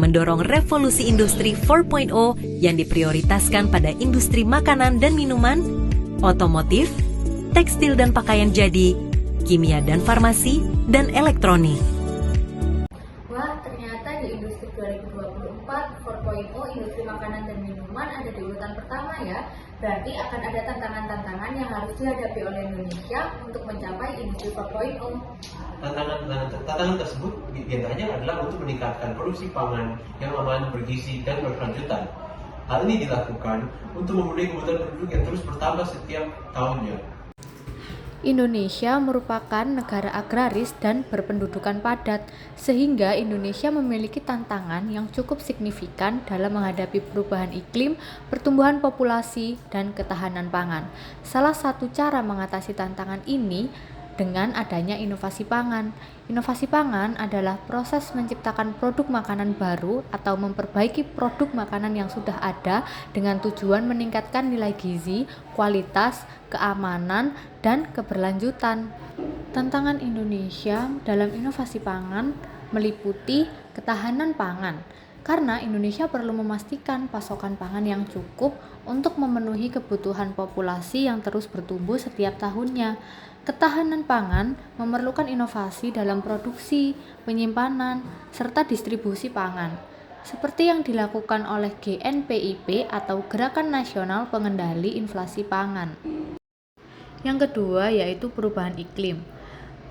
mendorong revolusi industri 4.0 yang diprioritaskan pada industri makanan dan minuman, otomotif, tekstil dan pakaian jadi, kimia dan farmasi, dan elektronik. Wah, ternyata di industri 2024 4.0 industri makanan dan minuman ada di urutan pertama ya. Berarti akan ada tantangan-tantangan yang harus dihadapi oleh Indonesia untuk mencapai industri 4.0. Tantangan tersebut diantaranya adalah untuk meningkatkan produksi pangan yang aman, bergizi, dan berkelanjutan. Hal ini dilakukan untuk memenuhi kebutuhan penduduk yang terus bertambah setiap tahunnya. Indonesia merupakan negara agraris dan berpendudukan padat, sehingga Indonesia memiliki tantangan yang cukup signifikan dalam menghadapi perubahan iklim, pertumbuhan populasi, dan ketahanan pangan. Salah satu cara mengatasi tantangan ini dengan adanya inovasi pangan. Inovasi pangan adalah proses menciptakan produk makanan baru atau memperbaiki produk makanan yang sudah ada dengan tujuan meningkatkan nilai gizi, kualitas, keamanan, dan keberlanjutan. Tantangan Indonesia dalam inovasi pangan meliputi ketahanan pangan, karena Indonesia perlu memastikan pasokan pangan yang cukup untuk memenuhi kebutuhan populasi yang terus bertumbuh setiap tahunnya. Ketahanan pangan memerlukan inovasi dalam produksi, penyimpanan, serta distribusi pangan, seperti yang dilakukan oleh GNPIP atau Gerakan Nasional Pengendali Inflasi Pangan. Yang kedua yaitu perubahan iklim.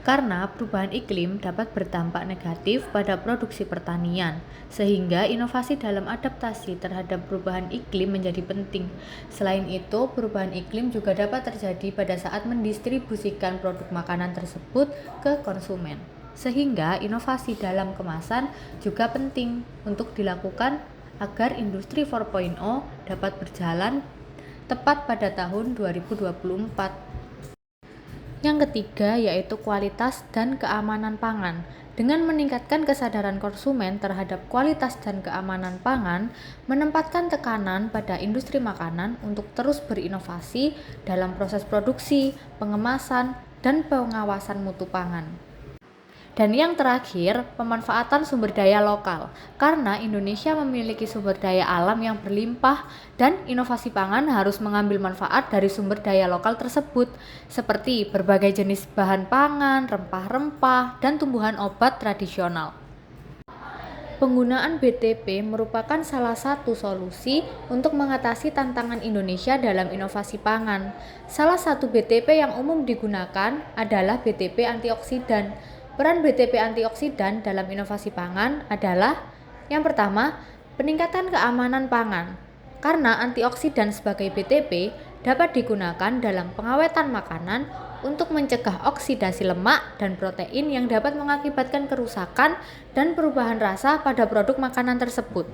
Karena perubahan iklim dapat berdampak negatif pada produksi pertanian, sehingga inovasi dalam adaptasi terhadap perubahan iklim menjadi penting. Selain itu, perubahan iklim juga dapat terjadi pada saat mendistribusikan produk makanan tersebut ke konsumen, sehingga inovasi dalam kemasan juga penting untuk dilakukan agar industri 4.0 dapat berjalan tepat pada tahun 2024. Yang ketiga yaitu kualitas dan keamanan pangan. Dengan meningkatkan kesadaran konsumen terhadap kualitas dan keamanan pangan, menempatkan tekanan pada industri makanan untuk terus berinovasi dalam proses produksi, pengemasan, dan pengawasan mutu pangan. Dan yang terakhir, pemanfaatan sumber daya lokal. Karena Indonesia memiliki sumber daya alam yang berlimpah dan inovasi pangan harus mengambil manfaat dari sumber daya lokal tersebut, seperti berbagai jenis bahan pangan, rempah-rempah, dan tumbuhan obat tradisional. Penggunaan BTP merupakan salah satu solusi untuk mengatasi tantangan Indonesia dalam inovasi pangan. Salah satu BTP yang umum digunakan adalah BTP antioksidan. Peran BTP antioksidan dalam inovasi pangan adalah yang pertama, peningkatan keamanan pangan. Karena antioksidan sebagai BTP dapat digunakan dalam pengawetan makanan untuk mencegah oksidasi lemak dan protein yang dapat mengakibatkan kerusakan dan perubahan rasa pada produk makanan tersebut.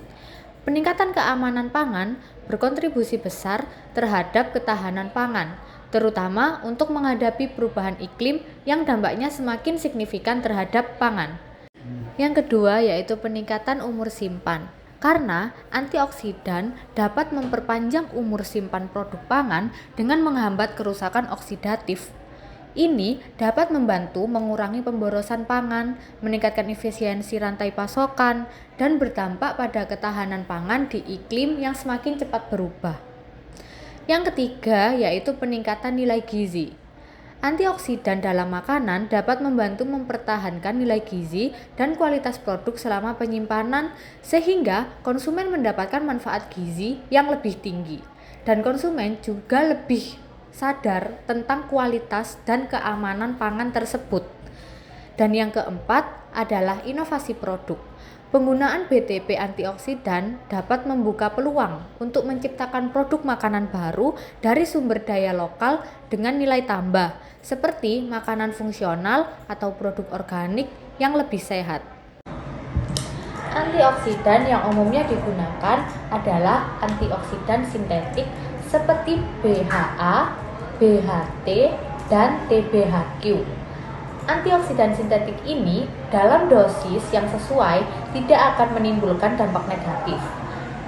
Peningkatan keamanan pangan berkontribusi besar terhadap ketahanan pangan, terutama untuk menghadapi perubahan iklim yang dampaknya semakin signifikan terhadap pangan. Yang kedua yaitu peningkatan umur simpan. Karena antioksidan dapat memperpanjang umur simpan produk pangan dengan menghambat kerusakan oksidatif. Ini dapat membantu mengurangi pemborosan pangan, meningkatkan efisiensi rantai pasokan, dan berdampak pada ketahanan pangan di iklim yang semakin cepat berubah. Yang ketiga yaitu peningkatan nilai gizi. Antioksidan dalam makanan dapat membantu mempertahankan nilai gizi dan kualitas produk selama penyimpanan, sehingga konsumen mendapatkan manfaat gizi yang lebih tinggi, dan konsumen juga lebih sadar tentang kualitas dan keamanan pangan tersebut. Dan yang keempat adalah inovasi produk. Penggunaan BTP antioksidan dapat membuka peluang untuk menciptakan produk makanan baru dari sumber daya lokal dengan nilai tambah, seperti makanan fungsional atau produk organik yang lebih sehat. Antioksidan yang umumnya digunakan adalah antioksidan sintetik seperti BHA, BHT, dan TBHQ. Antioksidan sintetik ini dalam dosis yang sesuai tidak akan menimbulkan dampak negatif.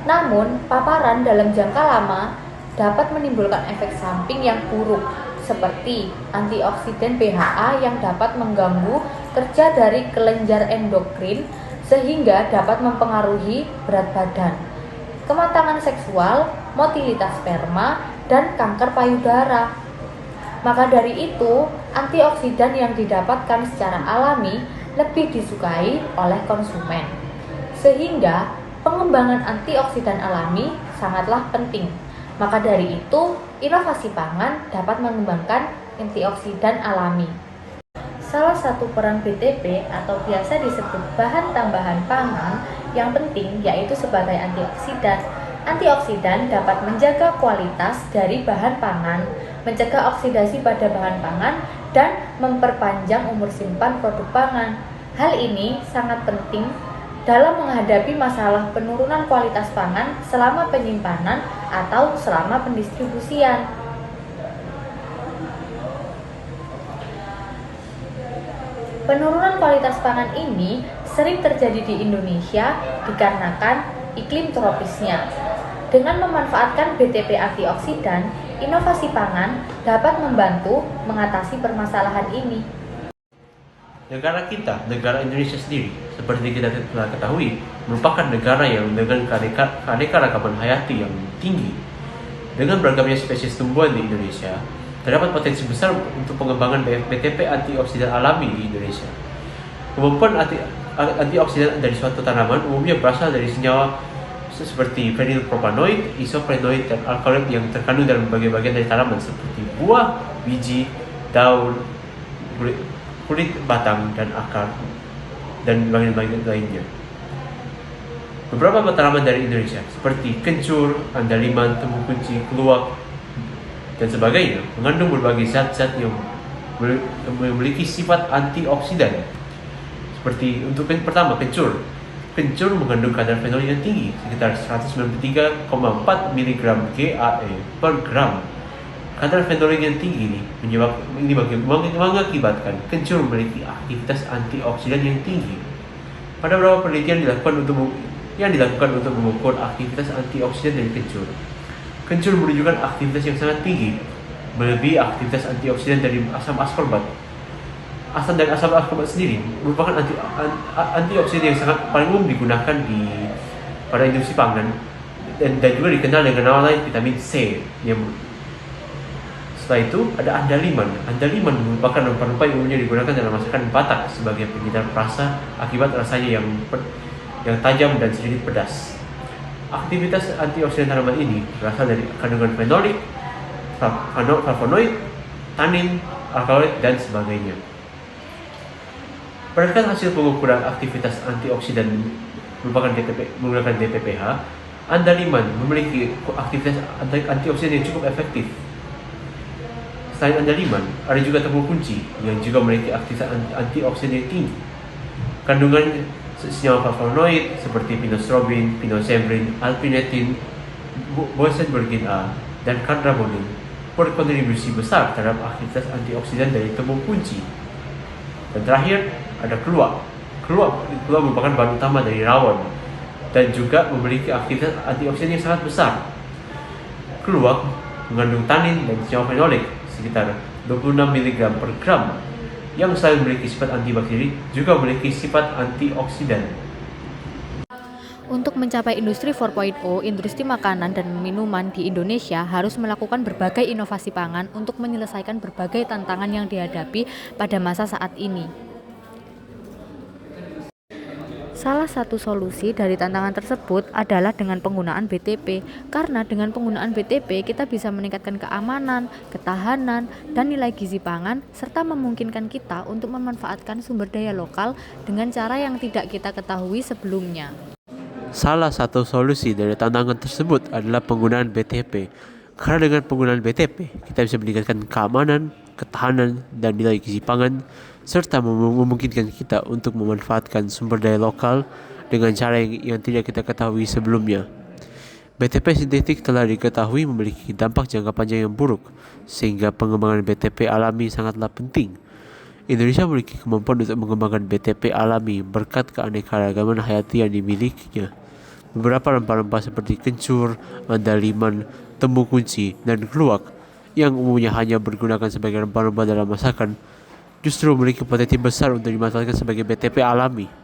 Namun, paparan dalam jangka lama dapat menimbulkan efek samping yang buruk, seperti antioksidan BHA yang dapat mengganggu kerja dari kelenjar endokrin sehingga dapat mempengaruhi berat badan, kematangan seksual, motilitas sperma, dan kanker payudara. Maka dari itu, antioksidan yang didapatkan secara alami lebih disukai oleh konsumen. Sehingga pengembangan antioksidan alami sangatlah penting. Maka dari itu, inovasi pangan dapat mengembangkan antioksidan alami. Salah satu peran BTP atau biasa disebut bahan tambahan pangan yang penting yaitu sebagai antioksidan. Antioksidan dapat menjaga kualitas dari bahan pangan, mencegah oksidasi pada bahan pangan, dan memperpanjang umur simpan produk pangan. Hal ini sangat penting dalam menghadapi masalah penurunan kualitas pangan selama penyimpanan atau selama pendistribusian. Penurunan kualitas pangan ini sering terjadi di Indonesia dikarenakan iklim tropisnya. Dengan memanfaatkan BTP antioksidan, inovasi pangan dapat membantu mengatasi permasalahan ini. Negara kita, negara Indonesia sendiri, seperti kita telah ketahui, merupakan negara yang dengan keanekaragaman hayati yang tinggi. Dengan beragamnya spesies tumbuhan di Indonesia, terdapat potensi besar untuk pengembangan BTP antioksidan alami di Indonesia. Kemampuan antioksidan dari suatu tanaman umumnya berasal dari senyawa seperti fenilpropanoid, isoprenoid, dan alkaloid yang terkandung dalam berbagai bagian dari tanaman seperti buah, biji, daun, kulit batang, dan akar, dan bagian-bagian lainnya. Beberapa tanaman dari Indonesia seperti kencur, andaliman, temu kunci, keluak, dan sebagainya mengandung berbagai zat-zat yang memiliki sifat antioksidan. Seperti untuk pertama, kencur. Kencur mengandung kadar fenol yang tinggi, sekitar 193,4 mg GAE per gram. Kadar fenol yang tinggi ini mengakibatkan kencur memiliki aktivitas antioksidan yang tinggi. Pada beberapa penelitian yang dilakukan untuk mengukur aktivitas antioksidan dari kencur. Kencur menunjukkan aktivitas yang sangat tinggi, melebihi aktivitas antioksidan dari asam askorbat. Asam dan asam askorbat sendiri merupakan antioksidan yang sangat paling umum digunakan pada industri pangan dan juga dikenal dengan nama lain vitamin C. Setelah itu ada andaliman. Andaliman merupakan rempah-rempah yang umumnya digunakan dalam masakan Batak sebagai penyedap rasa akibat rasanya yang tajam dan sedikit pedas. Aktivitas antioksidan tanaman ini berasal dari kandungan fenolik, flavonoid, tanin, alkaloid, dan sebagainya. Berdasarkan hasil pengukuran aktivitas antioksidan menggunakan DPPH, andaliman memiliki aktivitas antioksidan yang cukup efektif. Selain andaliman, ada juga tepung kunci yang juga memiliki aktivitas antioksidan yang tinggi. Kandungan senyawa flavonoid seperti pinostrobin, pinosembrin, alpinetin, bosenbergin A, dan cardamonin berkontribusi besar terhadap aktivitas antioksidan dari tepung kunci. Dan terakhir ada keluak. Keluak merupakan bahan utama dari rawon dan juga memiliki aktivitas antioksidan yang sangat besar. Keluak mengandung tanin dan senyawa fenolik sekitar 26 mg per gram, yang selain memiliki sifat antibakteri juga memiliki sifat antioksidan. Untuk mencapai industri 4.0, industri makanan dan minuman di Indonesia harus melakukan berbagai inovasi pangan untuk menyelesaikan berbagai tantangan yang dihadapi pada masa saat ini. Salah satu solusi dari tantangan tersebut adalah dengan penggunaan BTP, karena dengan penggunaan BTP kita bisa meningkatkan keamanan, ketahanan, dan nilai gizi pangan, serta memungkinkan kita untuk memanfaatkan sumber daya lokal dengan cara yang tidak kita ketahui sebelumnya. Salah satu solusi dari tantangan tersebut adalah penggunaan BTP. Karena dengan penggunaan BTP, kita bisa meningkatkan keamanan, ketahanan, dan nilai gizi pangan, serta memungkinkan kita untuk memanfaatkan sumber daya lokal dengan cara yang tidak kita ketahui sebelumnya. BTP sintetik telah diketahui memiliki dampak jangka panjang yang buruk, sehingga pengembangan BTP alami sangatlah penting. Indonesia memiliki kemampuan untuk mengembangkan BTP alami berkat keanekaragaman hayati yang dimilikinya. Beberapa rempah-rempah seperti kencur, andaliman, temu kunci, dan keluak yang umumnya hanya digunakan sebagai rempah-rempah dalam masakan justru memiliki potensi besar untuk dimanfaatkan sebagai BTP alami.